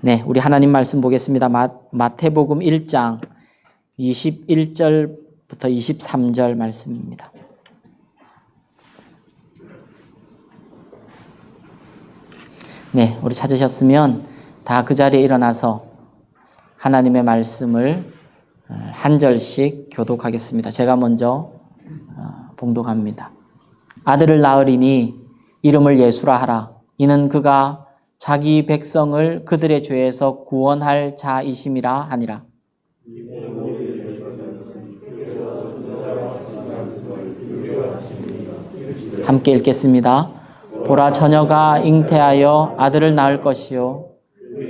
네, 우리 하나님 말씀 보겠습니다. 마태복음 1장 21절부터 23절 말씀입니다. 네, 우리 찾으셨으면 다 그 자리에 일어나서 하나님의 말씀을 한 절씩 교독하겠습니다. 제가 먼저 봉독합니다. 아들을 낳으리니 이름을 예수라 하라. 이는 그가 자기 백성을 그들의 죄에서 구원할 자이심이라 하니라. 함께 읽겠습니다. 보라, 처녀가 잉태하여 아들을 낳을 것이요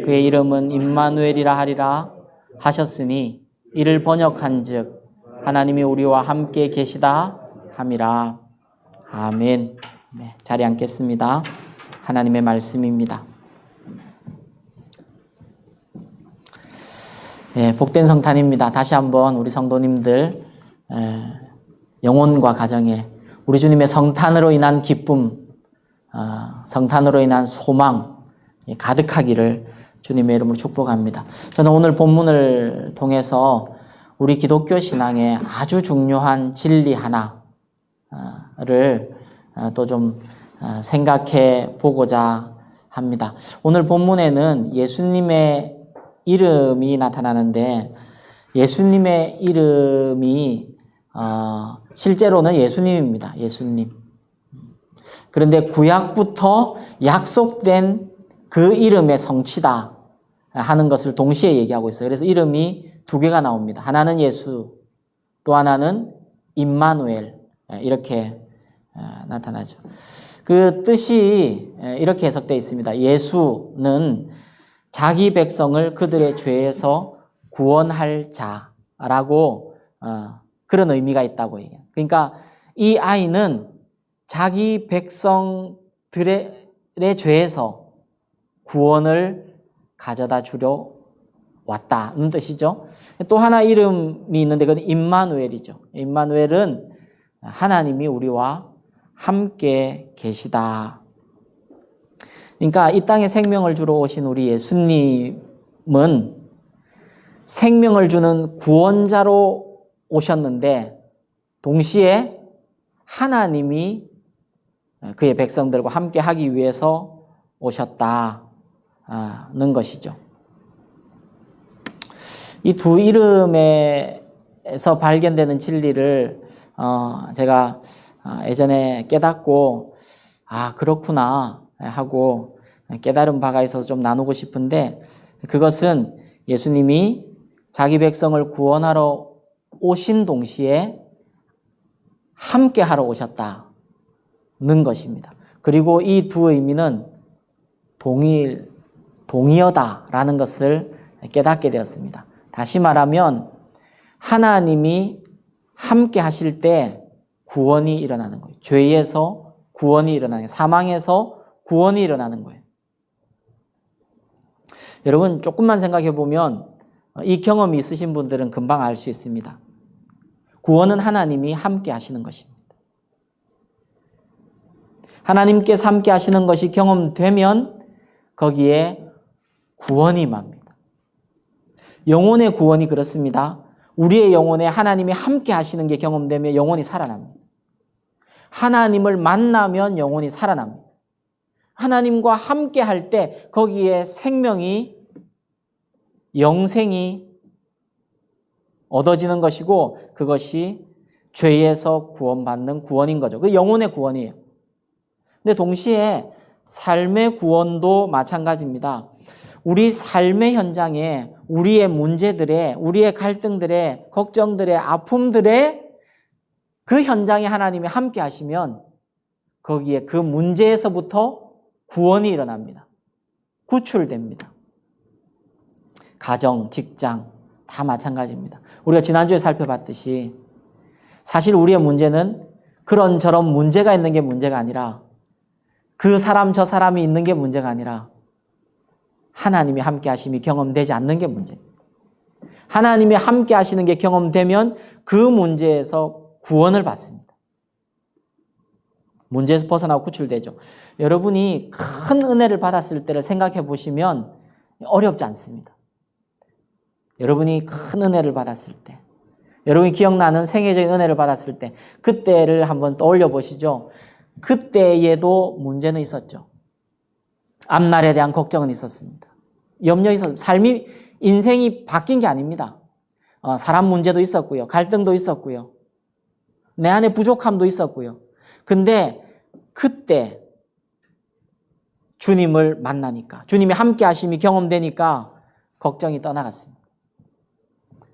그의 이름은 임마누엘이라 하리라 하셨으니 이를 번역한즉 하나님이 우리와 함께 계시다 함이라. 아멘. 네, 자리에 앉겠습니다. 하나님의 말씀입니다. 네, 복된 성탄입니다. 다시 한번 우리 성도님들 영혼과 가정에 우리 주님의 성탄으로 인한 기쁨, 성탄으로 인한 소망 가득하기를 주님의 이름으로 축복합니다. 저는 오늘 본문을 통해서 우리 기독교 신앙의 아주 중요한 진리 하나를 또 좀 생각해 보고자 합니다. 오늘 본문에는 예수님의 이름이 나타나는데 예수님의 이름이 실제로는 예수님입니다. 예수님. 그런데 구약부터 약속된 그 이름의 성취다 하는 것을 동시에 얘기하고 있어요. 그래서 이름이 두 개가 나옵니다. 하나는 예수, 또 하나는 임마누엘 이렇게 나타나죠. 그 뜻이 이렇게 해석되어 있습니다. 예수는 자기 백성을 그들의 죄에서 구원할 자라고 그런 의미가 있다고 얘기해요. 그러니까 이 아이는 자기 백성들의 죄에서 구원을 가져다 주려 왔다는 뜻이죠. 또 하나 이름이 있는데 그건 임마누엘이죠. 임마누엘은 하나님이 우리와 함께 계시다. 그러니까 이 땅에 생명을 주러 오신 우리 예수님은 생명을 주는 구원자로 오셨는데 동시에 하나님이 그의 백성들과 함께 하기 위해서 오셨다는 것이죠. 이 두 이름에서 발견되는 진리를 제가 예전에 깨닫고 그렇구나 하고 깨달은 바가 있어서 좀 나누고 싶은데 그것은 예수님이 자기 백성을 구원하러 오신 동시에 함께 하러 오셨다는 것입니다. 그리고 이 두 의미는 동의어다라는 것을 깨닫게 되었습니다. 다시 말하면 하나님이 함께 하실 때 구원이 일어나는 거예요. 죄에서 구원이 일어나는 거예요. 사망에서 구원이 일어나는 거예요. 여러분 조금만 생각해 보면 이 경험이 있으신 분들은 금방 알 수 있습니다. 구원은 하나님이 함께 하시는 것입니다. 하나님께서 함께 하시는 것이 경험되면 거기에 구원이 임합니다. 영혼의 구원이 그렇습니다. 우리의 영혼에 하나님이 함께 하시는 게 경험되면 영혼이 살아납니다. 하나님을 만나면 영혼이 살아납니다. 하나님과 함께 할 때 거기에 생명이 영생이 얻어지는 것이고 그것이 죄에서 구원받는 구원인 거죠. 그 영혼의 구원이에요. 근데 동시에 삶의 구원도 마찬가지입니다. 우리 삶의 현장에 우리의 문제들에 우리의 갈등들에 걱정들에 아픔들에 그 현장에 하나님이 함께 하시면 거기에 그 문제에서부터 구원이 일어납니다. 구출됩니다. 가정, 직장 다 마찬가지입니다. 우리가 지난주에 살펴봤듯이 사실 우리의 문제는 그런저런 문제가 있는 게 문제가 아니라 그 사람 저 사람이 있는 게 문제가 아니라 하나님이 함께 하심이 경험되지 않는 게 문제입니다. 하나님이 함께 하시는 게 경험되면 그 문제에서 구원을 받습니다. 문제에서 벗어나고 구출되죠. 여러분이 큰 은혜를 받았을 때를 생각해 보시면 어렵지 않습니다. 여러분이 큰 은혜를 받았을 때, 여러분이 기억나는 생애적인 은혜를 받았을 때 그때를 한번 떠올려 보시죠. 그때에도 문제는 있었죠. 앞날에 대한 걱정은 있었습니다. 염려 있었습니다. 삶이, 인생이 바뀐 게 아닙니다. 사람 문제도 있었고요. 갈등도 있었고요. 내 안에 부족함도 있었고요. 근데 그때 주님을 만나니까, 주님이 함께 하심이 경험되니까 걱정이 떠나갔습니다.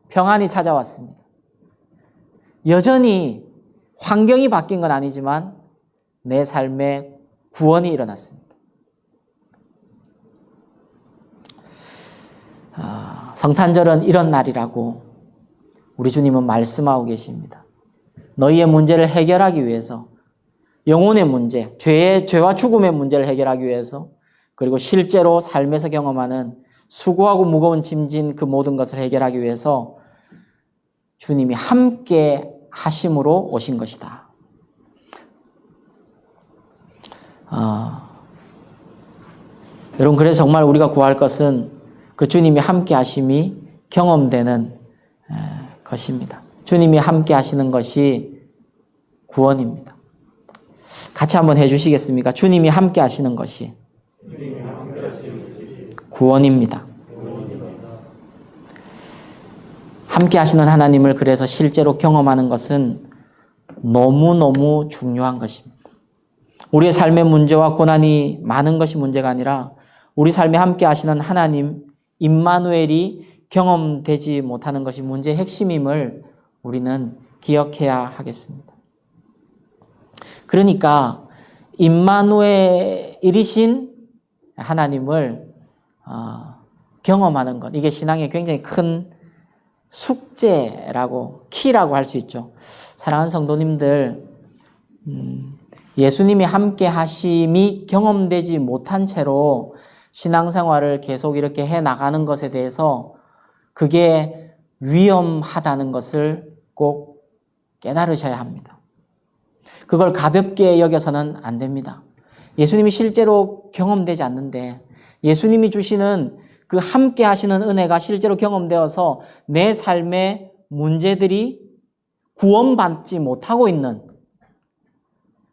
평안이 찾아왔습니다. 여전히 환경이 바뀐 건 아니지만 내 삶에 구원이 일어났습니다. 성탄절은 이런 날이라고 우리 주님은 말씀하고 계십니다. 너희의 문제를 해결하기 위해서, 영혼의 문제, 죄와 죽음의 문제를 해결하기 위해서, 그리고 실제로 삶에서 경험하는 수고하고 무거운 짐진 그 모든 것을 해결하기 위해서 주님이 함께 하심으로 오신 것이다. 여러분, 그래서 정말 우리가 구할 것은 그 주님이 함께 하심이 경험되는 것입니다. 주님이 함께 하시는 것이 구원입니다. 같이 한번 해주시겠습니까? 주님이 함께 하시는 것이 구원입니다. 함께 하시는 하나님을 그래서 실제로 경험하는 것은 너무너무 중요한 것입니다. 우리의 삶의 문제와 고난이 많은 것이 문제가 아니라 우리 삶에 함께 하시는 하나님, 임마누엘이 경험되지 못하는 것이 문제의 핵심임을 우리는 기억해야 하겠습니다. 그러니까 임마누엘이신 하나님을 경험하는 것, 이게 신앙의 굉장히 큰 숙제라고, 키라고 할 수 있죠. 사랑하는 성도님들, 예수님이 함께 하심이 경험되지 못한 채로 신앙생활을 계속 이렇게 해나가는 것에 대해서 그게 위험하다는 것을 꼭 깨달으셔야 합니다. 그걸 가볍게 여겨서는 안 됩니다. 예수님이 실제로 경험되지 않는데 예수님이 주시는 그 함께 하시는 은혜가 실제로 경험되어서 내 삶의 문제들이 구원받지 못하고 있는,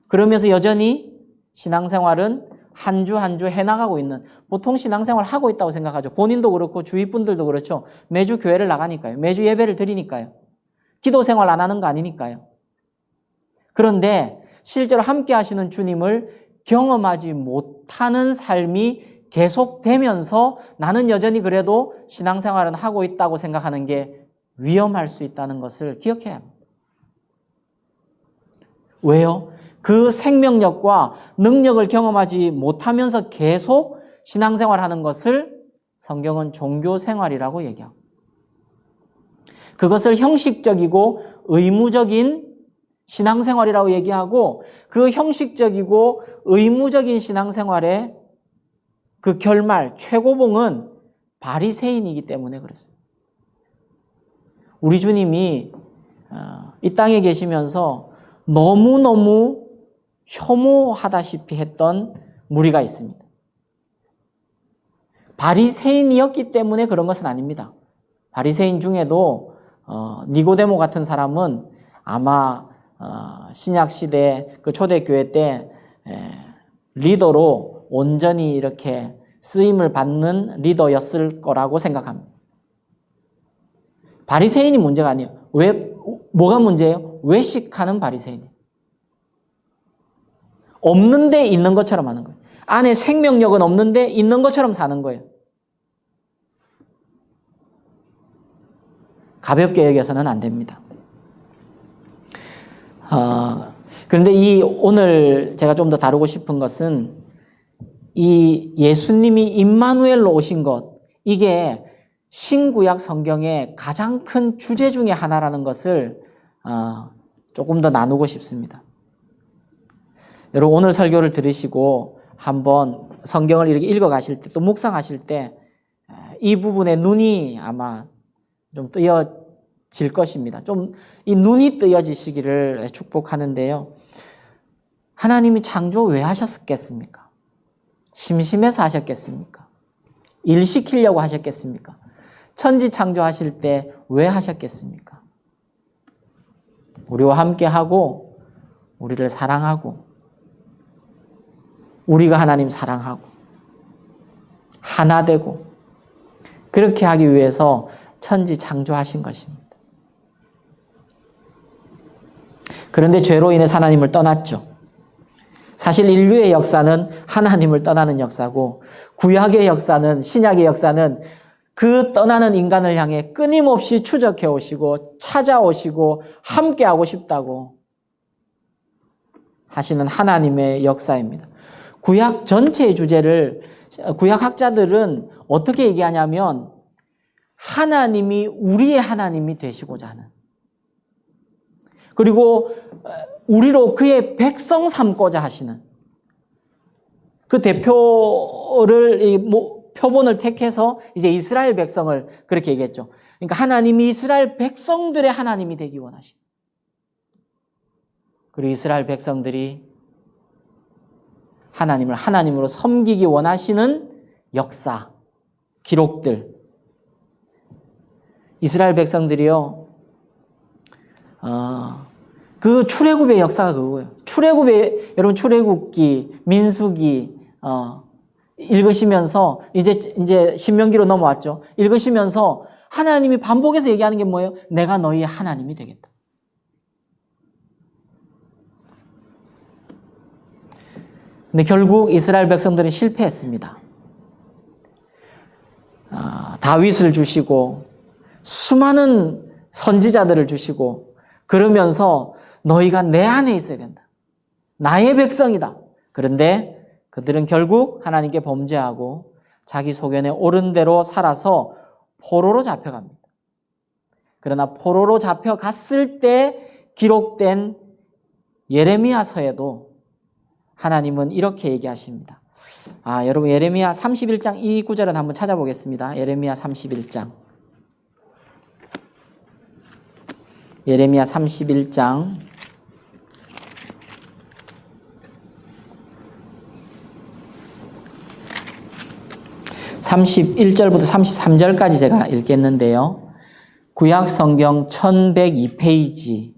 그러면서 여전히 신앙생활은 한 주 한 주 해나가고 있는, 보통 신앙생활 하고 있다고 생각하죠. 본인도 그렇고 주위 분들도 그렇죠. 매주 교회를 나가니까요. 매주 예배를 드리니까요. 기도생활 안 하는 거 아니니까요. 그런데 실제로 함께 하시는 주님을 경험하지 못하는 삶이 계속되면서 나는 여전히 그래도 신앙생활은 하고 있다고 생각하는 게 위험할 수 있다는 것을 기억해야 합니다. 왜요? 그 생명력과 능력을 경험하지 못하면서 계속 신앙생활하는 것을 성경은 종교생활이라고 얘기하고, 그것을 형식적이고 의무적인 신앙생활이라고 얘기하고, 그 형식적이고 의무적인 신앙생활의 그 결말, 최고봉은 바리새인이기 때문에 그렇습니다. 우리 주님이 이 땅에 계시면서 너무너무 혐오하다시피 했던 무리가 있습니다. 바리새인이었기 때문에 그런 것은 아닙니다. 바리새인 중에도 니고데모 같은 사람은 아마 신약시대 그 초대교회 때 리더로 온전히 이렇게 쓰임을 받는 리더였을 거라고 생각합니다. 바리새인이 문제가 아니에요. 뭐가 문제예요? 외식하는 바리새인. 없는데 있는 것처럼 하는 거예요. 안에 생명력은 없는데 있는 것처럼 사는 거예요. 가볍게 여겨서는 안 됩니다. 그런데 오늘 제가 좀 더 다루고 싶은 것은 이 예수님이 임마누엘로 오신 것, 이게 신구약 성경의 가장 큰 주제 중에 하나라는 것을 조금 더 나누고 싶습니다. 여러분, 오늘 설교를 들으시고 한번 성경을 이렇게 읽어가실 때, 또 묵상하실 때 이 부분에 눈이 아마 좀 뜨여질 것입니다. 좀 이 눈이 뜨여지시기를 축복하는데요. 하나님이 창조 왜 하셨겠습니까? 심심해서 하셨겠습니까? 일시키려고 하셨겠습니까? 천지 창조하실 때 왜 하셨겠습니까? 우리와 함께하고 우리를 사랑하고 우리가 하나님 사랑하고 하나 되고 그렇게 하기 위해서 천지 창조하신 것입니다. 그런데 죄로 인해서 하나님을 떠났죠. 사실 인류의 역사는 하나님을 떠나는 역사고 구약의 역사는 신약의 역사는 그 떠나는 인간을 향해 끊임없이 추적해 오시고 찾아오시고 함께하고 싶다고 하시는 하나님의 역사입니다. 구약 전체의 주제를 구약 학자들은 어떻게 얘기하냐면 하나님이 우리의 하나님이 되시고자 하는 그리고 우리로 그의 백성 삼고자 하시는 그 대표를 표본을 택해서 이제 이스라엘 백성을 그렇게 얘기했죠. 그러니까 하나님이 이스라엘 백성들의 하나님이 되기 원하신. 그리고 이스라엘 백성들이 하나님을 하나님으로 섬기기 원하시는 역사, 기록들. 이스라엘 백성들이요. 그 출애굽의 역사가 그거예요. 여러분 출애굽기, 민수기 읽으시면서 이제 신명기로 넘어왔죠. 읽으시면서 하나님이 반복해서 얘기하는 게 뭐예요? 내가 너희의 하나님이 되겠다. 근데 결국 이스라엘 백성들은 실패했습니다. 다윗을 주시고 수많은 선지자들을 주시고 그러면서 너희가 내 안에 있어야 된다. 나의 백성이다. 그런데 그들은 결국 하나님께 범죄하고 자기 소견에 옳은 대로 살아서 포로로 잡혀갑니다. 그러나 포로로 잡혀갔을 때 기록된 예레미야서에도 하나님은 이렇게 얘기하십니다. 여러분 예레미야 31장 이 구절은 한번 찾아보겠습니다. 예레미야 31장. 예레미야 31장 31절부터 33절까지 제가 읽겠는데요. 구약 성경 1102페이지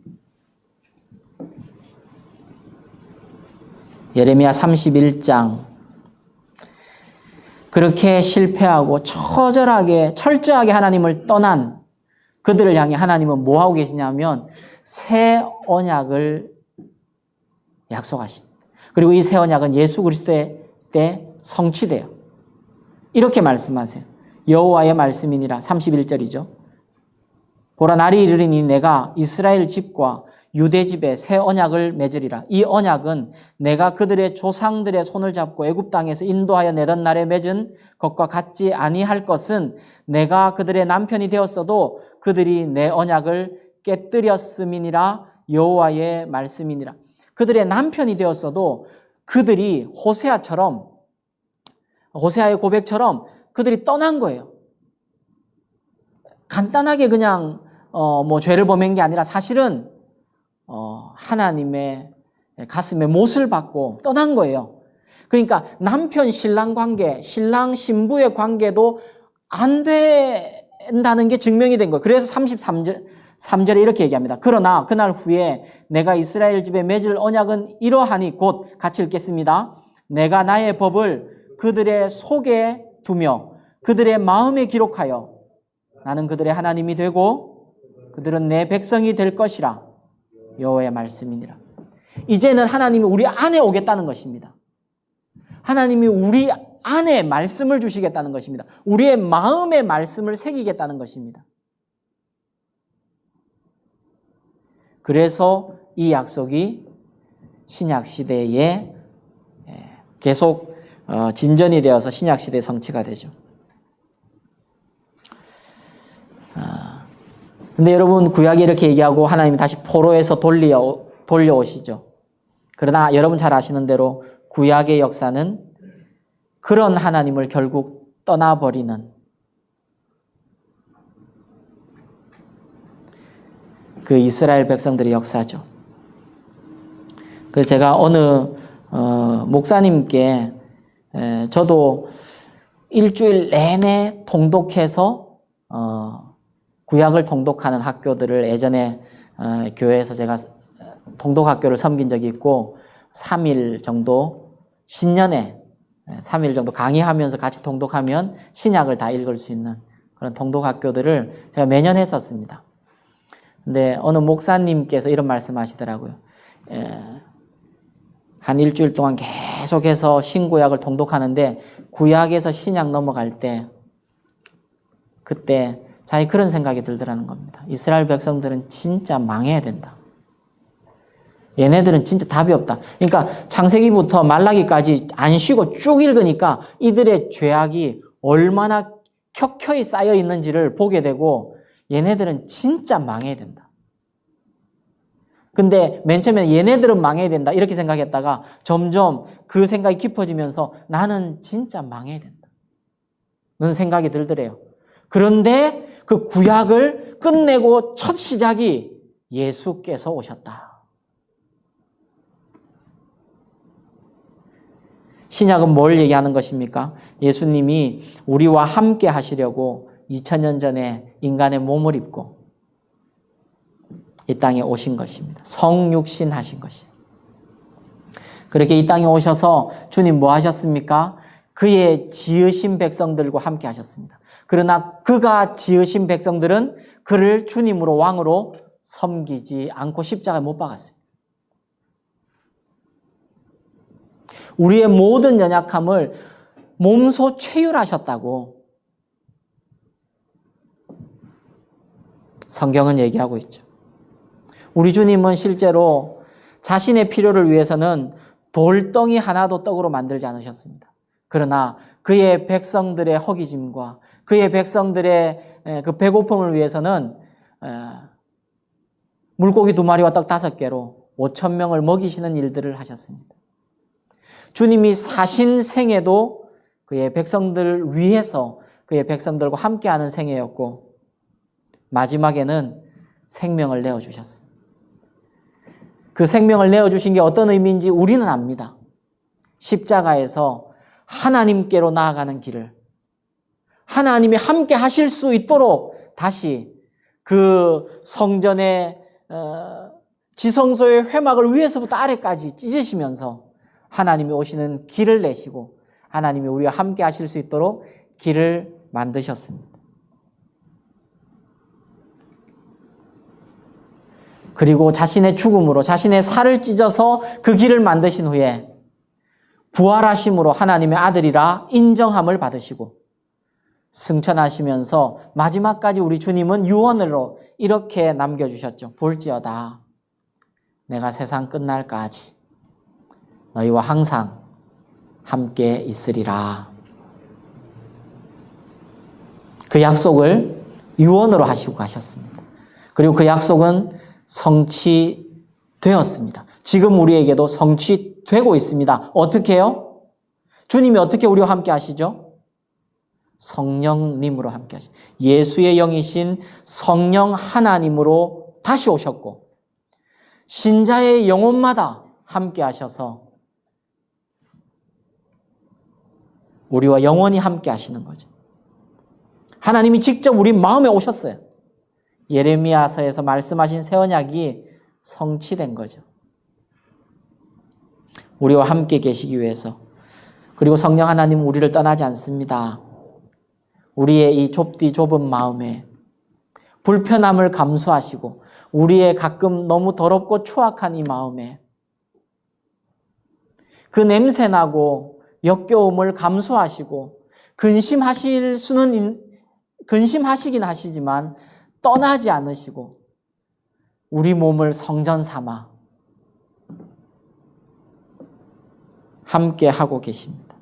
예레미야 31장 그렇게 실패하고 철저하게 하나님을 떠난 그들을 향해 하나님은 뭐 하고 계시냐면 새 언약을 약속하십니다. 그리고 이 새 언약은 예수 그리스도의 때 성취돼요. 이렇게 말씀하세요. 여호와의 말씀이니라 31절이죠. 보라 날이 이르리니 내가 이스라엘 집과 유대 집에 새 언약을 맺으리라. 이 언약은 내가 그들의 조상들의 손을 잡고 애굽 땅에서 인도하여 내던 날에 맺은 것과 같지 아니할 것은 내가 그들의 남편이 되었어도 그들이 내 언약을 깨뜨렸음이니라. 여호와의 말씀이니라. 그들의 남편이 되었어도 그들이 호세아의 고백처럼 그들이 떠난 거예요. 간단하게 그냥 죄를 범한 게 아니라 사실은 하나님의 가슴에 못을 받고 떠난 거예요. 그러니까 남편 신랑 관계, 신랑 신부의 관계도 안 된다는 게 증명이 된 거예요. 그래서 33절에 이렇게 얘기합니다. 그러나 그날 후에 내가 이스라엘 집에 맺을 언약은 이러하니 곧 같이 읽겠습니다. 내가 나의 법을 그들의 속에 두며 그들의 마음에 기록하여 나는 그들의 하나님이 되고 그들은 내 백성이 될 것이라. 여호와의 말씀이니라. 이제는 하나님이 우리 안에 오겠다는 것입니다. 하나님이 우리 안에 말씀을 주시겠다는 것입니다. 우리의 마음에 말씀을 새기겠다는 것입니다. 그래서 이 약속이 신약 시대에 계속 진전이 되어서 신약 시대의 성취가 되죠. 근데 여러분 구약이 이렇게 얘기하고 하나님이 다시 포로에서 돌려오시죠. 그러나 여러분 잘 아시는 대로 구약의 역사는 그런 하나님을 결국 떠나버리는 그 이스라엘 백성들의 역사죠. 그래서 제가 어느 목사님께 저도 일주일 내내 통독해서 구약을 통독하는 학교들을 예전에 교회에서 제가 통독학교를 섬긴 적이 있고 3일 정도 신년에 3일 정도 강의하면서 같이 통독하면 신약을 다 읽을 수 있는 그런 통독학교들을 제가 매년 했었습니다. 근데 어느 목사님께서 이런 말씀 하시더라고요. 한 일주일 동안 계속해서 신구약을 통독하는데 구약에서 신약 넘어갈 때 그때 자기 그런 생각이 들더라는 겁니다. 이스라엘 백성들은 진짜 망해야 된다. 얘네들은 진짜 답이 없다. 그러니까 창세기부터 말라기까지 안 쉬고 쭉 읽으니까 이들의 죄악이 얼마나 켜켜이 쌓여 있는지를 보게 되고 얘네들은 진짜 망해야 된다. 근데 맨 처음에 얘네들은 망해야 된다 이렇게 생각했다가 점점 그 생각이 깊어지면서 나는 진짜 망해야 된다. 는 생각이 들더래요. 그런데 그 구약을 끝내고 첫 시작이 예수께서 오셨다. 신약은 뭘 얘기하는 것입니까? 예수님이 우리와 함께 하시려고 2000년 전에 인간의 몸을 입고 이 땅에 오신 것입니다. 성육신 하신 것이에요. 그렇게 이 땅에 오셔서 주님 뭐 하셨습니까? 그의 지으신 백성들과 함께 하셨습니다. 그러나 그가 지으신 백성들은 그를 주님으로 왕으로 섬기지 않고 십자가에 못 박았어요. 우리의 모든 연약함을 몸소 체휼하셨다고 성경은 얘기하고 있죠. 우리 주님은 실제로 자신의 필요를 위해서는 돌덩이 하나도 떡으로 만들지 않으셨습니다. 그러나 그의 백성들의 허기짐과 그의 백성들의 그 배고픔을 위해서는 물고기 2마리와 떡 5개로 5,000명을 먹이시는 일들을 하셨습니다. 주님이 사신 생애도 그의 백성들을 위해서 그의 백성들과 함께하는 생애였고 마지막에는 생명을 내어주셨습니다. 그 생명을 내어주신 게 어떤 의미인지 우리는 압니다. 십자가에서 하나님께로 나아가는 길을 하나님이 함께 하실 수 있도록 다시 그 성전의 지성소의 회막을 위에서부터 아래까지 찢으시면서 하나님이 오시는 길을 내시고 하나님이 우리와 함께 하실 수 있도록 길을 만드셨습니다. 그리고 자신의 죽음으로 자신의 살을 찢어서 그 길을 만드신 후에 부활하심으로 하나님의 아들이라 인정함을 받으시고 승천하시면서 마지막까지 우리 주님은 유언으로 이렇게 남겨주셨죠. 볼지어다 내가 세상 끝날까지 너희와 항상 함께 있으리라. 그 약속을 유언으로 하시고 가셨습니다. 그리고 그 약속은 성취되었습니다. 지금 우리에게도 성취되고 있습니다. 어떻게 해요? 주님이 어떻게 우리와 함께 하시죠? 성령님으로 함께 하시죠. 예수의 영이신 성령 하나님으로 다시 오셨고 신자의 영혼마다 함께 하셔서 우리와 영원히 함께 하시는 거죠. 하나님이 직접 우리 마음에 오셨어요. 예레미야서에서 말씀하신 새 언약이 성취된 거죠. 우리와 함께 계시기 위해서. 그리고 성령 하나님은 우리를 떠나지 않습니다. 우리의 이 좁은 마음에 불편함을 감수하시고 우리의 가끔 너무 더럽고 추악한 이 마음에 그 냄새나고 역겨움을 감수하시고 근심하시긴 하시지만 떠나지 않으시고 우리 몸을 성전 삼아 함께 하고 계십니다.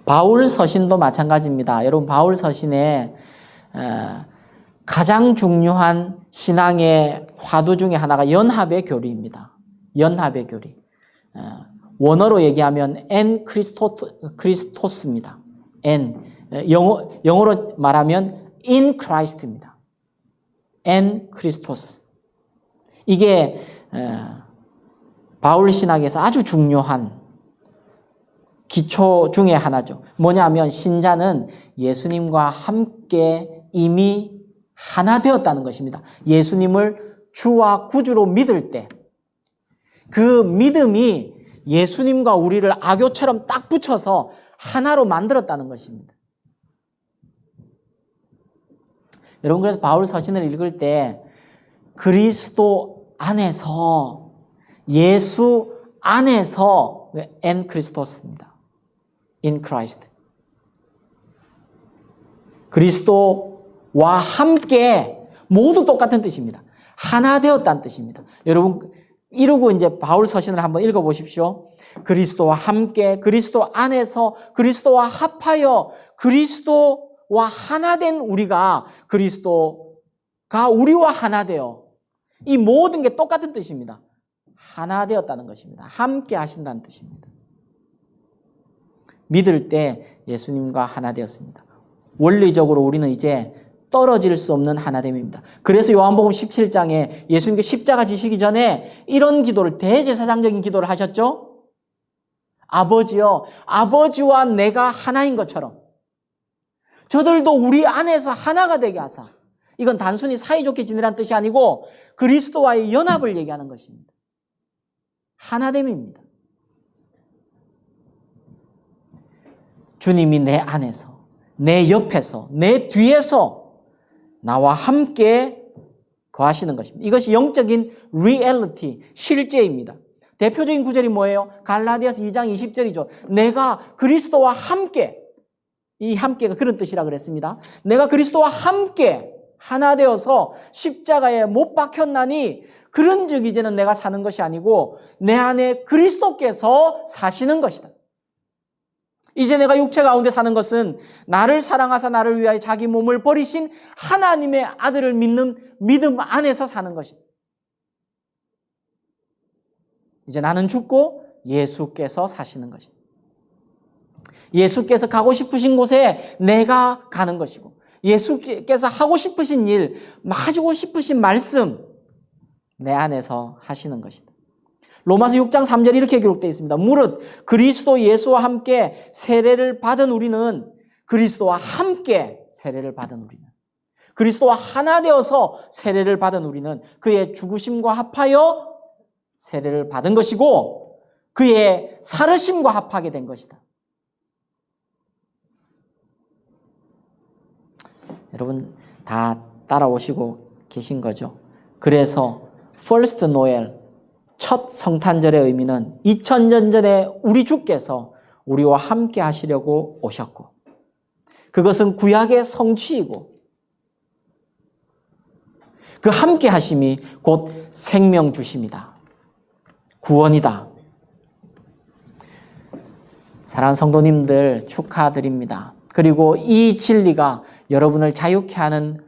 바울 서신도 마찬가지입니다. 여러분 바울 서신에 가장 중요한 신앙의 화두 중에 하나가 연합의 교리입니다. 연합의 교리. 원어로 얘기하면 엔 크리스토스입니다. 영어로 말하면 in Christ입니다. 엔 크리스토스. 이게 바울 신학에서 아주 중요한 기초 중에 하나죠. 뭐냐면 신자는 예수님과 함께 이미 하나 되었다는 것입니다. 예수님을 주와 구주로 믿을 때 그 믿음이 예수님과 우리를 악교처럼 딱 붙여서 하나로 만들었다는 것입니다. 여러분, 그래서 바울 서신을 읽을 때 그리스도 안에서, 예수 안에서, 엔 크리스토스입니다. in Christ. 그리스도와 함께 모두 똑같은 뜻입니다. 하나 되었다는 뜻입니다. 여러분, 이러고 이제 바울 서신을 한번 읽어보십시오. 그리스도와 함께, 그리스도 안에서, 그리스도와 합하여, 그리스도와 하나 된 우리가, 그리스도가 우리와 하나 되어, 이 모든 게 똑같은 뜻입니다. 하나 되었다는 것입니다. 함께 하신다는 뜻입니다. 믿을 때 예수님과 하나 되었습니다. 원리적으로 우리는 이제 떨어질 수 없는 하나됨입니다. 그래서 요한복음 17장에 예수님께 십자가 지시기 전에 이런 기도를, 대제사장적인 기도를 하셨죠. 아버지여, 아버지와 내가 하나인 것처럼 저들도 우리 안에서 하나가 되게 하사. 이건 단순히 사이좋게 지내라는 뜻이 아니고 그리스도와의 연합을 얘기하는 것입니다. 하나됨입니다. 주님이 내 안에서, 내 옆에서, 내 뒤에서 나와 함께 거하시는 것입니다. 이것이 영적인 리얼리티, 실제입니다. 대표적인 구절이 뭐예요? 갈라디아서 2장 20절이죠. 내가 그리스도와 함께, 이 함께가 그런 뜻이라 그랬습니다. 내가 그리스도와 함께 하나 되어서 십자가에 못 박혔나니 그런즉 이제는 내가 사는 것이 아니고 내 안에 그리스도께서 사시는 것이다. 이제 내가 육체 가운데 사는 것은 나를 사랑하사 나를 위하여 자기 몸을 버리신 하나님의 아들을 믿는 믿음 안에서 사는 것이다. 이제 나는 죽고 예수께서 사시는 것이다. 예수께서 가고 싶으신 곳에 내가 가는 것이고 예수께서 하고 싶으신 일, 하시고 싶으신 말씀 내 안에서 하시는 것이다. 로마서 6장 3절 이렇게 기록되어 있습니다. 무릇 그리스도 예수와 함께 세례를 받은 우리는 그리스도와 함께 세례를 받은 우리는 그리스도와 하나 되어서 세례를 받은 우리는 그의 죽으심과 합하여 세례를 받은 것이고 그의 살으심과 합하게 된 것이다. 여러분 다 따라오시고 계신 거죠. 그래서 First Noel, 첫 성탄절의 의미는 2000년 전에 우리 주께서 우리와 함께 하시려고 오셨고 그것은 구약의 성취이고 그 함께 하심이 곧 생명 주심이다. 구원이다. 사랑하는 성도님들 축하드립니다. 그리고 이 진리가 여러분을 자유케 하는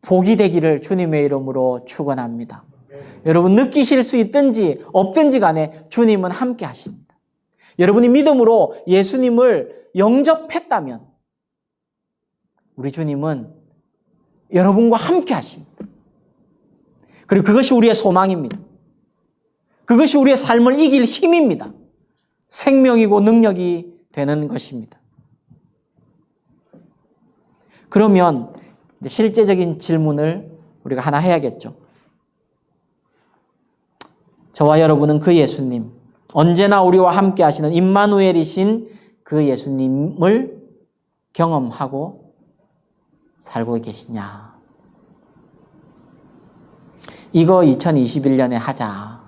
복이 되기를 주님의 이름으로 축원합니다. 여러분 느끼실 수 있든지 없든지 간에 주님은 함께 하십니다. 여러분이 믿음으로 예수님을 영접했다면 우리 주님은 여러분과 함께 하십니다. 그리고 그것이 우리의 소망입니다. 그것이 우리의 삶을 이길 힘입니다. 생명이고 능력이 되는 것입니다. 그러면 이제 실제적인 질문을 우리가 하나 해야겠죠. 저와 여러분은 그 예수님, 언제나 우리와 함께 하시는 임마누엘이신 그 예수님을 경험하고 살고 계시냐? 이거 2021년에 하자.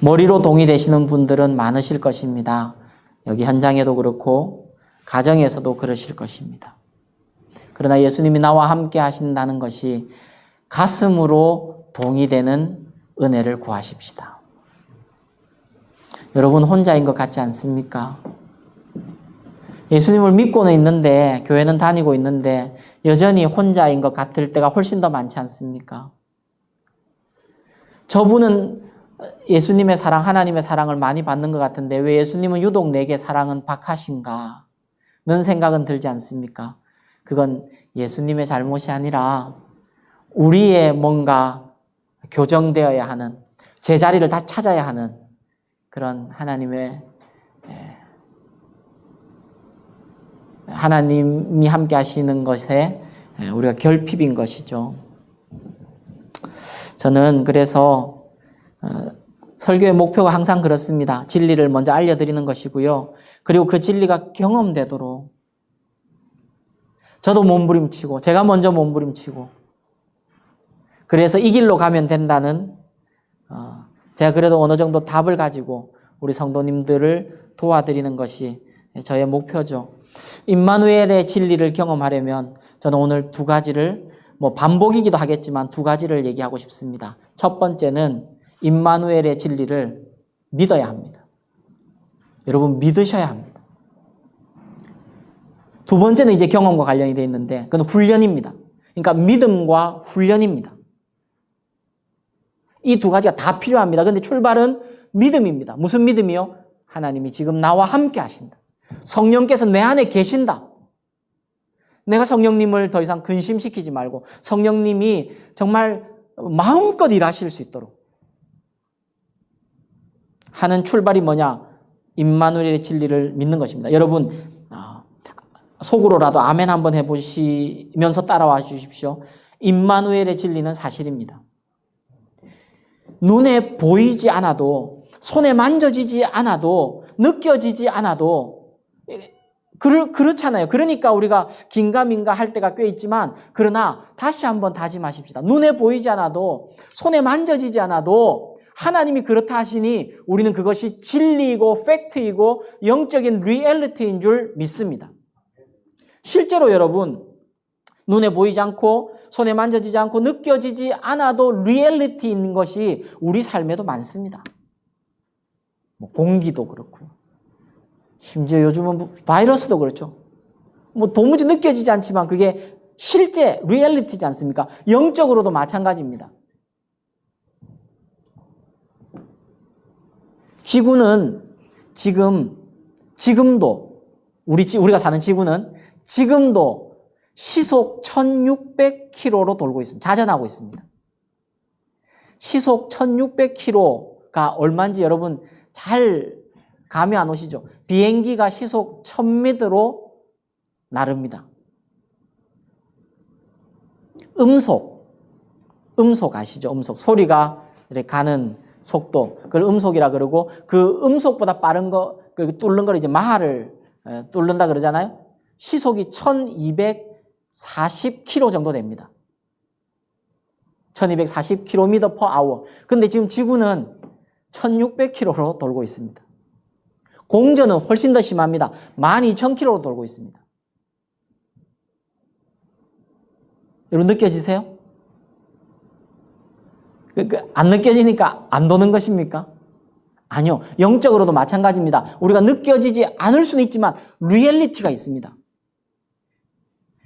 머리로 동의되시는 분들은 많으실 것입니다. 여기 현장에도 그렇고 가정에서도 그러실 것입니다. 그러나 예수님이 나와 함께 하신다는 것이 가슴으로 동의되는 은혜를 구하십시다. 여러분 혼자인 것 같지 않습니까? 예수님을 믿고는 있는데 교회는 다니고 있는데 여전히 혼자인 것 같을 때가 훨씬 더 많지 않습니까? 저분은 예수님의 사랑, 하나님의 사랑을 많이 받는 것 같은데 왜 예수님은 유독 내게 사랑은 박하신가? 는 생각은 들지 않습니까? 그건 예수님의 잘못이 아니라 우리의 뭔가 교정되어야 하는, 제자리를 다 찾아야 하는 그런 하나님이 함께 하시는 것에 우리가 결핍인 것이죠. 저는 그래서 설교의 목표가 항상 그렇습니다. 진리를 먼저 알려드리는 것이고요. 그리고 그 진리가 경험되도록 저도 몸부림치고 제가 먼저 몸부림치고 그래서 이 길로 가면 된다는 제가 그래도 어느 정도 답을 가지고 우리 성도님들을 도와드리는 것이 저의 목표죠. 임마누엘의 진리를 경험하려면 저는 오늘 두 가지를 반복이기도 하겠지만 두 가지를 얘기하고 싶습니다. 첫 번째는 임마누엘의 진리를 믿어야 합니다. 여러분 믿으셔야 합니다. 두 번째는 이제 경험과 관련이 되어 있는데 그건 훈련입니다. 그러니까 믿음과 훈련입니다. 이 두 가지가 다 필요합니다. 그런데 출발은 믿음입니다. 무슨 믿음이요? 하나님이 지금 나와 함께 하신다. 성령께서 내 안에 계신다. 내가 성령님을 더 이상 근심시키지 말고 성령님이 정말 마음껏 일하실 수 있도록 하는 출발이 뭐냐? 임마누엘의 진리를 믿는 것입니다. 여러분 속으로라도 아멘 한번 해보시면서 따라와 주십시오. 임마누엘의 진리는 사실입니다. 눈에 보이지 않아도 손에 만져지지 않아도 느껴지지 않아도 그렇잖아요. 그러니까 우리가 긴가민가 할 때가 꽤 있지만 그러나 다시 한번 다짐하십시다. 눈에 보이지 않아도 손에 만져지지 않아도 하나님이 그렇다 하시니 우리는 그것이 진리이고 팩트이고 영적인 리얼리티인 줄 믿습니다. 실제로 여러분 눈에 보이지 않고 손에 만져지지 않고 느껴지지 않아도 리얼리티 있는 것이 우리 삶에도 많습니다. 공기도 그렇고요. 심지어 요즘은 바이러스도 그렇죠. 도무지 느껴지지 않지만 그게 실제 리얼리티지 않습니까? 영적으로도 마찬가지입니다. 지구는 지금도 우리가 사는 지구는 지금도 시속 1600km로 돌고 있습니다. 자전하고 있습니다. 시속 1600km가 얼마인지 여러분 잘 감이 안 오시죠? 비행기가 시속 1000m로 나릅니다. 음속 아시죠? 음속. 소리가 이렇게 가는 속도. 그걸 음속이라 그러고 그 음속보다 빠른 거, 뚫는 걸 이제 마하를 뚫는다 그러잖아요? 시속이 1240km 정도 됩니다. 1240km/h. 근데 지금 지구는 1600km로 돌고 있습니다. 공전은 훨씬 더 심합니다. 12000km로 돌고 있습니다. 여러분 느껴지세요? 안 느껴지니까 안 도는 것입니까? 아니요. 영적으로도 마찬가지입니다. 우리가 느껴지지 않을 수는 있지만 리얼리티가 있습니다.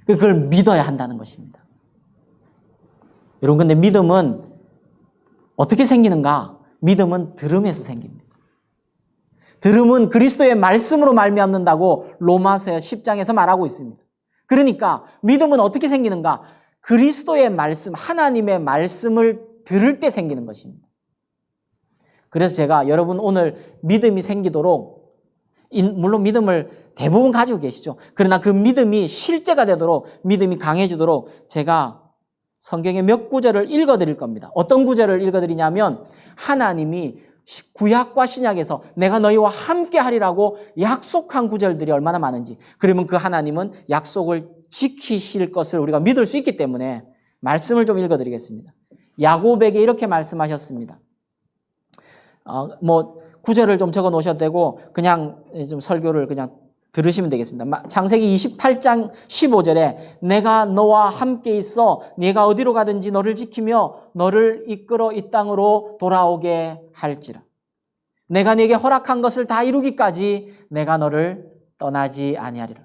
그걸 믿어야 한다는 것입니다. 여러분 근데 믿음은 어떻게 생기는가? 믿음은 들음에서 생깁니다. 들음은 그리스도의 말씀으로 말미암는다고 로마서 10장에서 말하고 있습니다. 그러니까 믿음은 어떻게 생기는가? 그리스도의 말씀, 하나님의 말씀을 들을 때 생기는 것입니다. 그래서 제가 여러분 오늘 믿음이 생기도록 물론 믿음을 대부분 가지고 계시죠. 그러나 그 믿음이 실제가 되도록 믿음이 강해지도록 제가 성경의 몇 구절을 읽어드릴 겁니다. 어떤 구절을 읽어드리냐면 하나님이 구약과 신약에서 내가 너희와 함께 하리라고 약속한 구절들이 얼마나 많은지 그러면 그 하나님은 약속을 지키실 것을 우리가 믿을 수 있기 때문에 말씀을 좀 읽어드리겠습니다. 야곱에게 이렇게 말씀하셨습니다. 구절을 좀 적어 놓으셔도 되고 그냥 좀 설교를 그냥 들으시면 되겠습니다. 창세기 28장 15절에 내가 너와 함께 있어 네가 어디로 가든지 너를 지키며 너를 이끌어 이 땅으로 돌아오게 할지라. 내가 네게 허락한 것을 다 이루기까지 내가 너를 떠나지 아니하리라.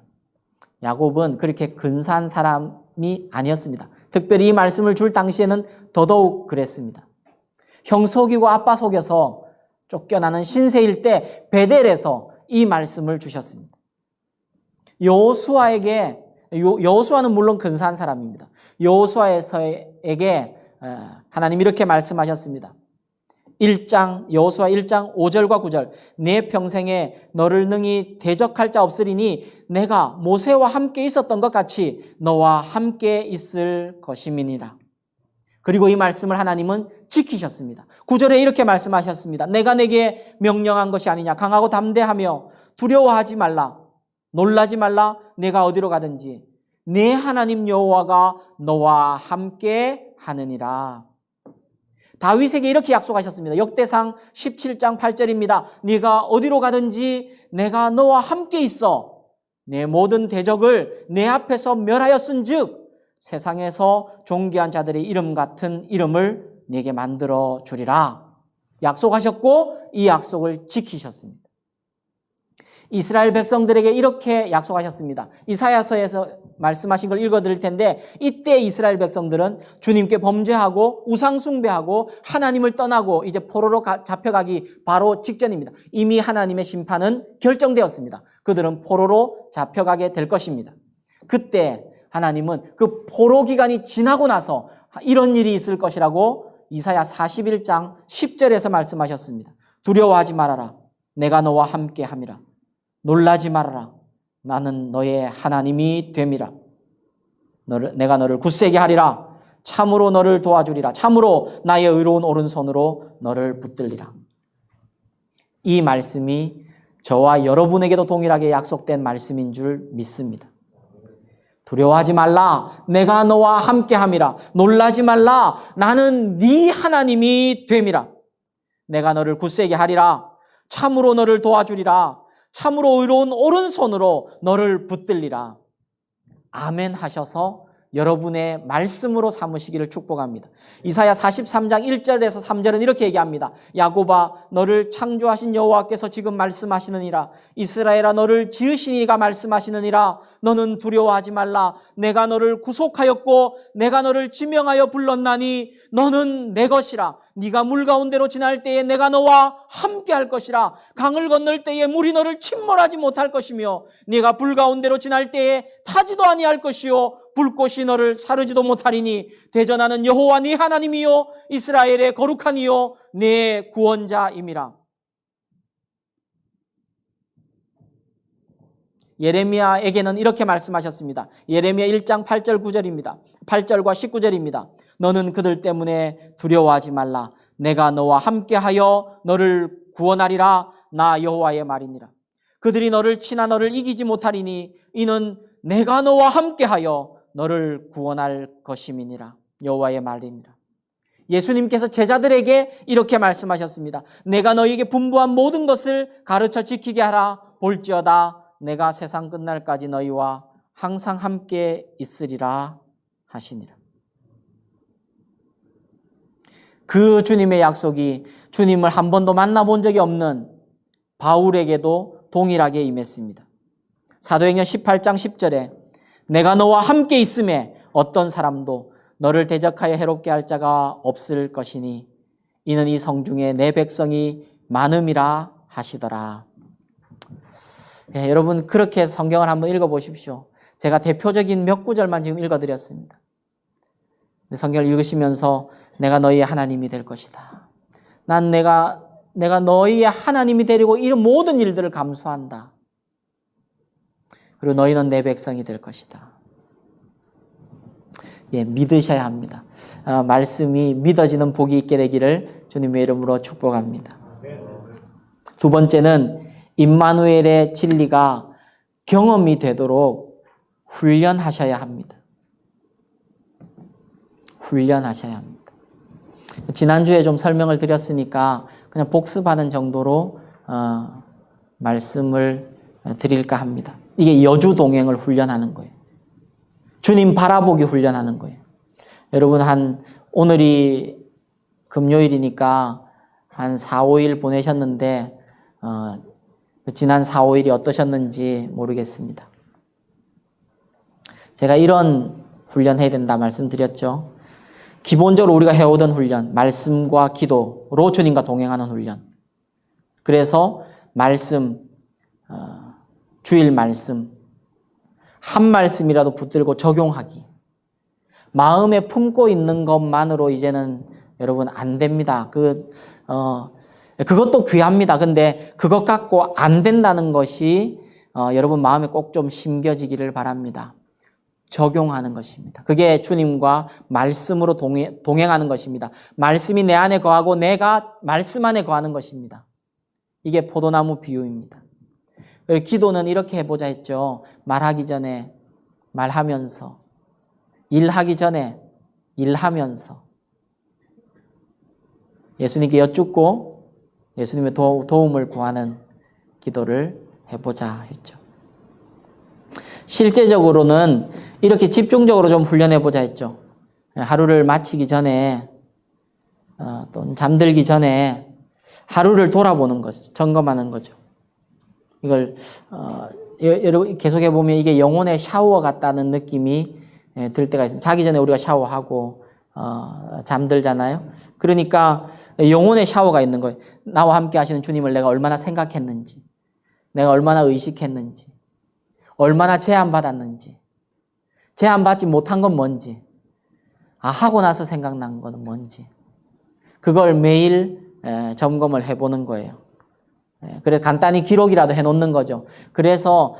야곱은 그렇게 근사한 사람이 아니었습니다. 특별히 이 말씀을 줄 당시에는 더더욱 그랬습니다. 형 속이고 아빠 속여서 쫓겨나는 신세일 때 베델에서 이 말씀을 주셨습니다. 여호수아는 물론 근사한 사람입니다. 여호수아에게 하나님 이렇게 말씀하셨습니다. 1장 여호수아 1장 5절과 9절 내 평생에 너를 능히 대적할 자 없으리니 내가 모세와 함께 있었던 것 같이 너와 함께 있을 것임이니라. 그리고 이 말씀을 하나님은 지키셨습니다. 9절에 이렇게 말씀하셨습니다. 내가 내게 명령한 것이 아니냐. 강하고 담대하며 두려워하지 말라. 놀라지 말라. 내가 어디로 가든지 내 하나님 여호와가 너와 함께 하느니라. 다윗에게 이렇게 약속하셨습니다. 역대상 17장 8절입니다. 네가 어디로 가든지 내가 너와 함께 있어 내 모든 대적을 내 앞에서 멸하였은즉 세상에서 존귀한 자들의 이름 같은 이름을 네게 만들어 주리라. 약속하셨고 이 약속을 지키셨습니다. 이스라엘 백성들에게 이렇게 약속하셨습니다. 이사야서에서 말씀하신 걸 읽어드릴 텐데 이때 이스라엘 백성들은 주님께 범죄하고 우상 숭배하고 하나님을 떠나고 이제 포로로 잡혀가기 바로 직전입니다. 이미 하나님의 심판은 결정되었습니다. 그들은 포로로 잡혀가게 될 것입니다. 그때 하나님은 그 포로 기간이 지나고 나서 이런 일이 있을 것이라고 이사야 41장 10절에서 말씀하셨습니다. 두려워하지 말아라. 내가 너와 함께 함이라. 놀라지 말아라. 나는 너의 하나님이 됨이라. 내가 너를 굳세게 하리라. 참으로 너를 도와주리라. 참으로 나의 의로운 오른손으로 너를 붙들리라. 이 말씀이 저와 여러분에게도 동일하게 약속된 말씀인 줄 믿습니다. 두려워하지 말라. 내가 너와 함께 함이라. 놀라지 말라. 나는 네 하나님이 됨이라. 내가 너를 굳세게 하리라. 참으로 너를 도와주리라. 참으로 의로운 오른손으로 너를 붙들리라. 아멘 하셔서 여러분의 말씀으로 삼으시기를 축복합니다. 이사야 43장 1절에서 3절은 이렇게 얘기합니다. 야곱아 너를 창조하신 여호와께서 지금 말씀하시느니라. 이스라엘아 너를 지으신 이가 말씀하시느니라. 너는 두려워하지 말라. 내가 너를 구속하였고 내가 너를 지명하여 불렀나니 너는 내 것이라. 네가 물 가운데로 지날 때에 내가 너와 함께 할 것이라. 강을 건널 때에 물이 너를 침몰하지 못할 것이며 네가 불 가운데로 지날 때에 타지도 아니할 것이요 불꽃이 너를 사르지도 못하리니 대전하는 여호와 네 하나님이요 이스라엘의 거룩한 이요 네 구원자임이라. 예레미야에게는 이렇게 말씀하셨습니다. 예레미야 1장 8절 9절입니다. 8절과 19절입니다. 너는 그들 때문에 두려워하지 말라. 내가 너와 함께하여 너를 구원하리라. 나 여호와의 말이니라. 그들이 너를 치나 너를 이기지 못하리니 이는 내가 너와 함께하여 너를 구원할 것임이니라. 여호와의 말이니라. 예수님께서 제자들에게 이렇게 말씀하셨습니다. 내가 너희에게 분부한 모든 것을 가르쳐 지키게 하라. 볼지어다 내가 세상 끝날까지 너희와 항상 함께 있으리라 하시니라. 그 주님의 약속이 주님을 한 번도 만나본 적이 없는 바울에게도 동일하게 임했습니다. 사도행전 18장 10절에 내가 너와 함께 있음에 어떤 사람도 너를 대적하여 해롭게 할 자가 없을 것이니 이는 이 성중에 내 백성이 많음이라 하시더라. 예, 여러분 그렇게 성경을 한번 읽어보십시오. 제가 대표적인 몇 구절만 지금 읽어드렸습니다. 성경을 읽으시면서 내가 너희의 하나님이 될 것이다. 난 내가 너희의 하나님이 되려고 이런 모든 일들을 감수한다. 그리고 너희는 내 백성이 될 것이다. 예, 믿으셔야 합니다. 말씀이 믿어지는 복이 있게 되기를 주님의 이름으로 축복합니다. 두 번째는 임마누엘의 진리가 경험이 되도록 훈련하셔야 합니다. 훈련하셔야 합니다. 지난주에 좀 설명을 드렸으니까 그냥 복습하는 정도로 말씀을 드릴까 합니다. 이게 여주 동행을 훈련하는 거예요. 주님 바라보기 훈련하는 거예요. 여러분 오늘이 금요일이니까 한 4, 5일 보내셨는데 지난 4, 5일이 어떠셨는지 모르겠습니다. 제가 이런 훈련해야 된다 말씀드렸죠. 기본적으로 우리가 해오던 훈련, 말씀과 기도로 주님과 동행하는 훈련. 그래서 말씀, 주일 말씀, 한 말씀이라도 붙들고 적용하기. 마음에 품고 있는 것만으로 이제는 여러분 안 됩니다. 그것도 귀합니다. 근데 그것 갖고 안 된다는 것이 여러분 마음에 꼭 좀 심겨지기를 바랍니다. 적용하는 것입니다. 그게 주님과 말씀으로 동행하는 것입니다. 말씀이 내 안에 거하고 내가 말씀 안에 거하는 것입니다. 이게 포도나무 비유입니다. 기도는 이렇게 해보자 했죠. 말하기 전에 말하면서, 일하기 전에 일하면서, 예수님께 여쭙고 예수님의 도움을 구하는 기도를 해보자 했죠. 실제적으로는 이렇게 집중적으로 좀 훈련해보자 했죠. 하루를 마치기 전에 또 잠들기 전에 하루를 돌아보는 거죠. 점검하는 거죠. 이걸 여러분 계속해 보면 이게 영혼의 샤워 같다는 느낌이 들 때가 있습니다. 자기 전에 우리가 샤워하고 잠들잖아요. 그러니까 영혼의 샤워가 있는 거예요. 나와 함께 하시는 주님을 내가 얼마나 생각했는지, 내가 얼마나 의식했는지, 얼마나 제한받았는지, 제한받지 못한 건 뭔지, 하고 나서 생각난 건 뭔지, 그걸 매일 점검을 해보는 거예요. 그래서 간단히 기록이라도 해놓는 거죠. 그래서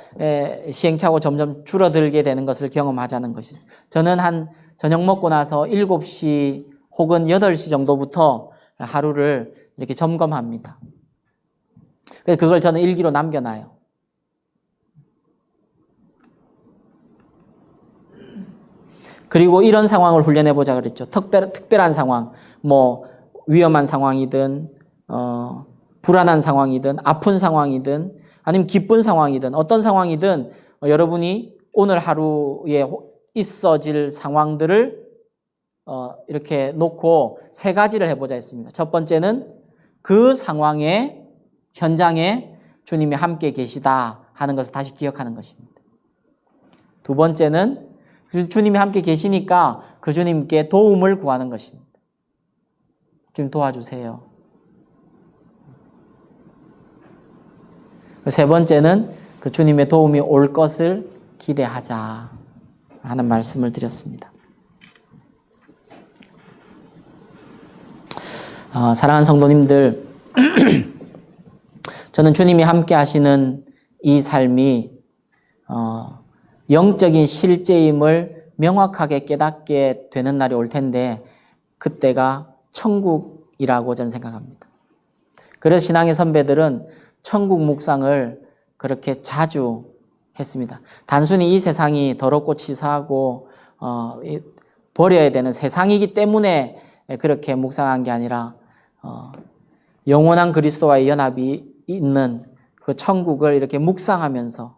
시행착오 점점 줄어들게 되는 것을 경험하자는 것이죠. 저는 한 저녁 먹고 나서 7시 혹은 8시 정도부터 하루를 이렇게 점검합니다. 그래서 그걸 저는 일기로 남겨놔요. 그리고 이런 상황을 훈련해보자 그랬죠. 특별한 상황, 위험한 상황이든, 불안한 상황이든, 아픈 상황이든, 아니면 기쁜 상황이든, 어떤 상황이든, 여러분이 오늘 하루에 있어질 상황들을, 이렇게 놓고 3가지를 해보자 했습니다. 첫 번째는 그 상황의 현장에 주님이 함께 계시다 하는 것을 다시 기억하는 것입니다. 두 번째는 주님이 함께 계시니까 그 주님께 도움을 구하는 것입니다. 주님 도와주세요. 세 번째는 그 주님의 도움이 올 것을 기대하자 하는 말씀을 드렸습니다. 사랑하는 성도님들, 저는 주님이 함께 하시는 이 삶이 영적인 실제임을 명확하게 깨닫게 되는 날이 올 텐데 그때가 천국이라고 저는 생각합니다. 그래서 신앙의 선배들은 천국 묵상을 그렇게 자주 했습니다. 단순히 이 세상이 더럽고 치사하고 버려야 되는 세상이기 때문에 그렇게 묵상한 게 아니라 영원한 그리스도와의 연합이 있는 그 천국을 이렇게 묵상하면서,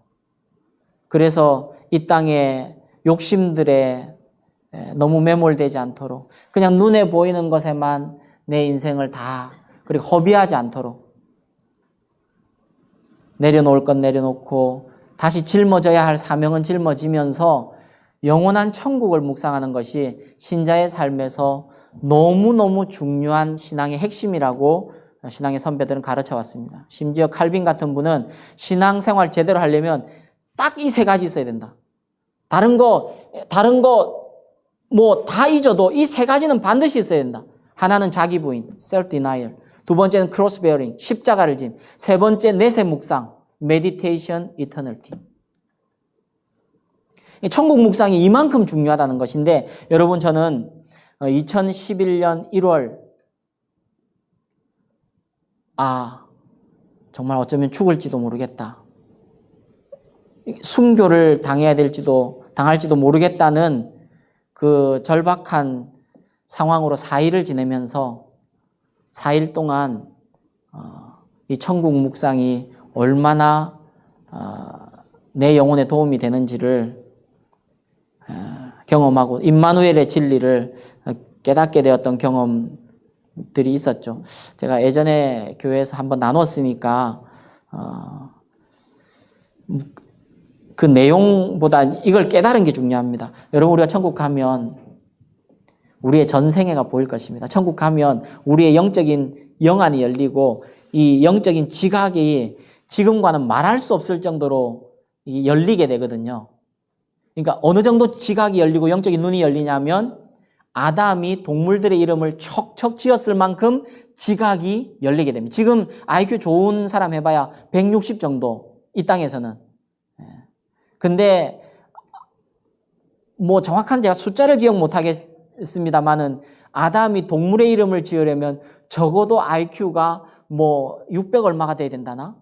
그래서 이 땅의 욕심들에 너무 매몰되지 않도록 그냥 눈에 보이는 것에만 내 인생을 다 그리고 허비하지 않도록 내려놓을 건 내려놓고 다시 짊어져야 할 사명은 짊어지면서 영원한 천국을 묵상하는 것이 신자의 삶에서 너무너무 중요한 신앙의 핵심이라고 신앙의 선배들은 가르쳐 왔습니다. 심지어 칼빈 같은 분은 신앙생활 제대로 하려면 딱 이 3가지 있어야 된다. 다른 거 다 잊어도 이 3가지는 반드시 있어야 된다. 하나는 자기 부인, self-denial. 두 번째는 cross-bearing, 십자가를 짐. 세 번째 내세 묵상, meditation, eternity. 천국 묵상이 이만큼 중요하다는 것인데, 여러분, 저는 2011년 1월 정말 어쩌면 죽을지도 모르겠다. 순교를 당할지도 모르겠다는 그 절박한 상황으로 4일을 지내면서 4일 동안 이 천국 묵상이 얼마나 내 영혼에 도움이 되는지를 경험하고 임마누엘의 진리를 깨닫게 되었던 경험들이 있었죠. 제가 예전에 교회에서 한번 나눴으니까 그 내용보다 이걸 깨달은 게 중요합니다. 여러분, 우리가 천국 가면 우리의 전생애가 보일 것입니다. 천국 가면 우리의 영적인 영안이 열리고 이 영적인 지각이 지금과는 말할 수 없을 정도로 열리게 되거든요. 그러니까 어느 정도 지각이 열리고 영적인 눈이 열리냐면 아담이 동물들의 이름을 척척 지었을 만큼 지각이 열리게 됩니다. 지금 IQ 좋은 사람 해봐야 160 정도, 이 땅에서는. 근데 뭐 정확한 제가 숫자를 기억 못하겠습니다만은 아담이 동물의 이름을 지으려면 적어도 IQ가 뭐 600 얼마가 돼야 된다나?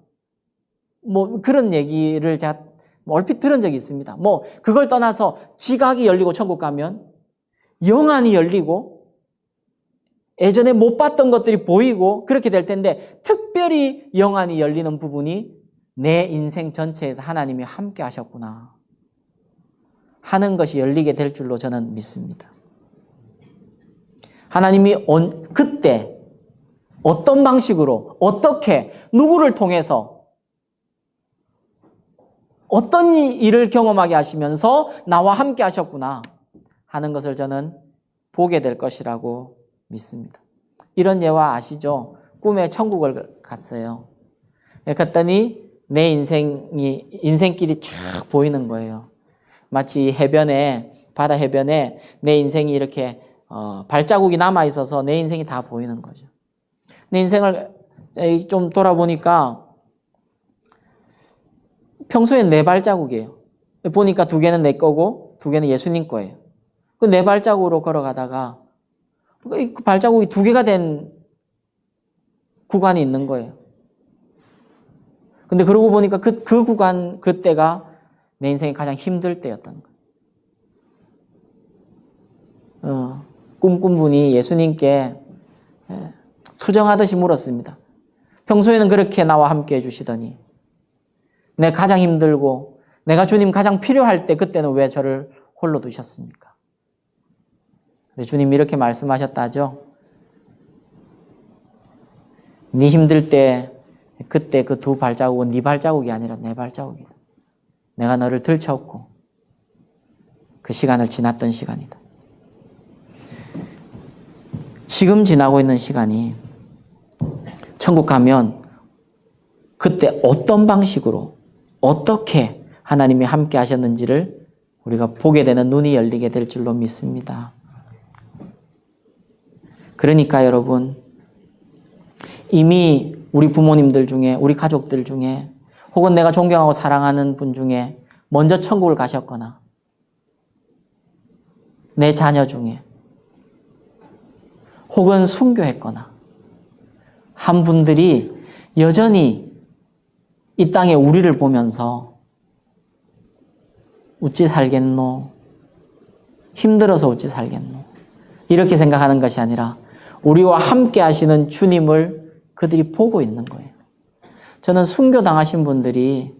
뭐 그런 얘기를 제가 얼핏 들은 적이 있습니다. 뭐 그걸 떠나서 지각이 열리고 천국 가면 영안이 열리고 예전에 못 봤던 것들이 보이고 그렇게 될 텐데, 특별히 영안이 열리는 부분이 내 인생 전체에서 하나님이 함께 하셨구나 하는 것이 열리게 될 줄로 저는 믿습니다. 하나님이 그때 어떤 방식으로, 어떻게, 누구를 통해서 어떤 일을 경험하게 하시면서 나와 함께 하셨구나 하는 것을 저는 보게 될 것이라고 믿습니다. 이런 예화 아시죠? 꿈에 천국을 갔어요. 갔더니 내 인생길이 쫙 보이는 거예요. 마치 해변에, 바다 해변에 내 인생이 이렇게 발자국이 남아있어서 내 인생이 다 보이는 거죠. 내 인생을 좀 돌아보니까 평소엔 네 발자국이에요. 보니까 2개는 내 거고 2개는 예수님 거예요. 그 네 발자국으로 걸어가다가 그 발자국이 2개가 된 구간이 있는 거예요. 근데 그러고 보니까 그 구간, 그때가 내 인생이 가장 힘들 때였던 거예요. 꿈꾼 분이 예수님께 투정하듯이 물었습니다. 평소에는 그렇게 나와 함께 해주시더니 내가 가장 힘들고 내가 주님 가장 필요할 때 그때는 왜 저를 홀로 두셨습니까? 주님이 이렇게 말씀하셨다죠. 네 힘들 때 그때 그 2 발자국은 네 발자국이 아니라 내 발자국이다. 내가 너를 들쳤고 그 시간을 지났던 시간이다. 지금 지나고 있는 시간이 천국 가면 그때 어떤 방식으로 어떻게 하나님이 함께 하셨는지를 우리가 보게 되는 눈이 열리게 될 줄로 믿습니다. 그러니까 여러분, 이미 우리 부모님들 중에, 우리 가족들 중에, 혹은 내가 존경하고 사랑하는 분 중에 먼저 천국을 가셨거나 내 자녀 중에 혹은 순교했거나 한 분들이 여전히 이 땅에 우리를 보면서 어찌 살겠노? 힘들어서 어찌 살겠노? 이렇게 생각하는 것이 아니라 우리와 함께 하시는 주님을 그들이 보고 있는 거예요. 저는 순교당하신 분들이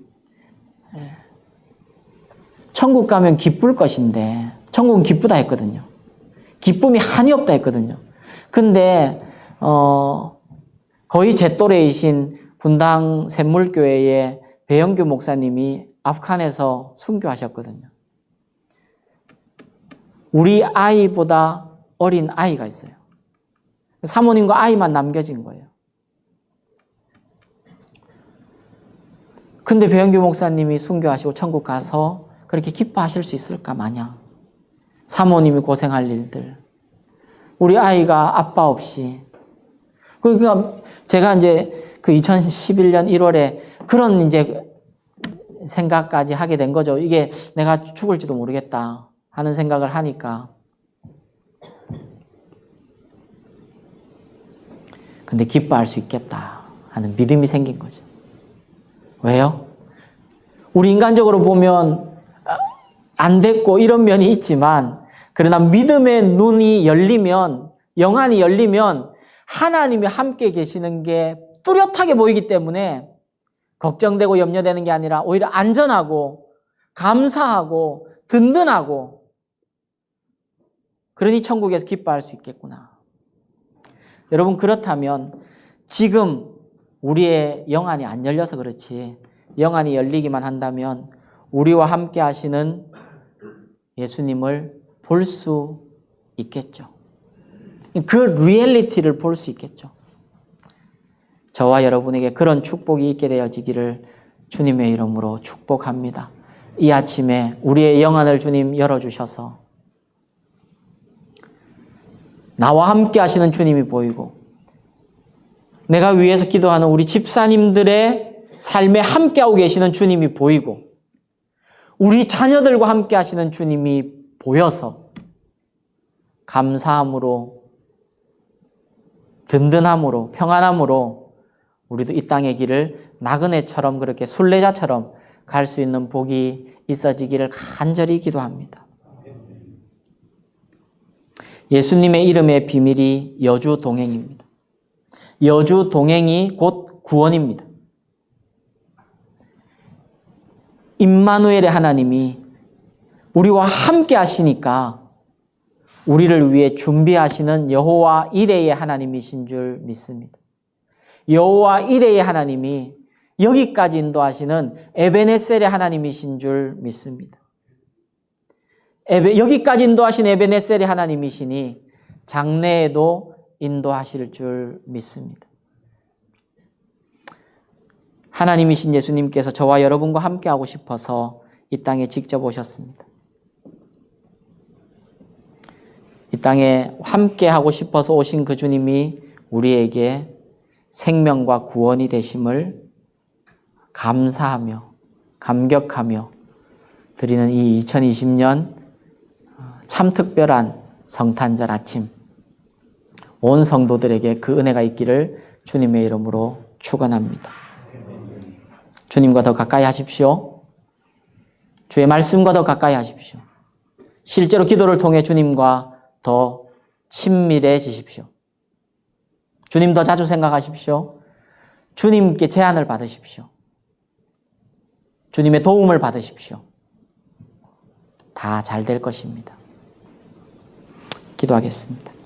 천국 가면 기쁠 것인데, 천국은 기쁘다 했거든요. 기쁨이 한이 없다 했거든요. 근데 거의 제 또래이신 분당 샘물교회의 배영규 목사님이 아프간에서 순교하셨거든요. 우리 아이보다 어린 아이가 있어요. 사모님과 아이만 남겨진 거예요. 근데 배영규 목사님이 순교하시고 천국 가서 그렇게 기뻐하실 수 있을까 마냥. 사모님이 고생할 일들. 우리 아이가 아빠 없이. 그러니까 제가 이제 그 2011년 1월에 그런 이제 생각까지 하게 된 거죠. 이게 내가 죽을지도 모르겠다 하는 생각을 하니까. 근데 기뻐할 수 있겠다 하는 믿음이 생긴 거죠. 왜요? 우리 인간적으로 보면 안 됐고 이런 면이 있지만, 그러나 믿음의 눈이 열리면, 영안이 열리면 하나님이 함께 계시는 게 뚜렷하게 보이기 때문에 걱정되고 염려되는 게 아니라 오히려 안전하고 감사하고 든든하고, 그러니 천국에서 기뻐할 수 있겠구나. 여러분, 그렇다면 지금 우리의 영안이 안 열려서 그렇지, 영안이 열리기만 한다면 우리와 함께 하시는 예수님을 볼 수 있겠죠. 그 리얼리티를 볼 수 있겠죠. 저와 여러분에게 그런 축복이 있게 되어지기를 주님의 이름으로 축복합니다. 이 아침에 우리의 영안을 주님 열어주셔서 나와 함께 하시는 주님이 보이고 내가 위에서 기도하는 우리 집사님들의 삶에 함께하고 계시는 주님이 보이고 우리 자녀들과 함께 하시는 주님이 보여서 감사함으로 든든함으로 평안함으로 우리도 이 땅의 길을 나그네처럼 그렇게 순례자처럼 갈 수 있는 복이 있어지기를 간절히 기도합니다. 예수님의 이름의 비밀이 여주동행입니다. 여주동행이 곧 구원입니다. 임마누엘의 하나님이 우리와 함께 하시니까 우리를 위해 준비하시는 여호와 이레의 하나님이신 줄 믿습니다. 여호와 이레의 하나님이 여기까지 인도하시는 에베네셀의 하나님이신 줄 믿습니다. 여기까지 인도하신 에베네셀의 하나님이시니 장래에도 인도하실 줄 믿습니다. 하나님이신 예수님께서 저와 여러분과 함께하고 싶어서 이 땅에 직접 오셨습니다. 이 땅에 함께하고 싶어서 오신 그 주님이 우리에게 생명과 구원이 되심을 감사하며 감격하며 드리는 이 2020년 참 특별한 성탄절 아침 온 성도들에게 그 은혜가 있기를 주님의 이름으로 축원합니다. 주님과 더 가까이 하십시오. 주의 말씀과 더 가까이 하십시오. 실제로 기도를 통해 주님과 더 친밀해지십시오. 주님 더 자주 생각하십시오. 주님께 제안을 받으십시오. 주님의 도움을 받으십시오. 다 잘 될 것입니다. 기도하겠습니다.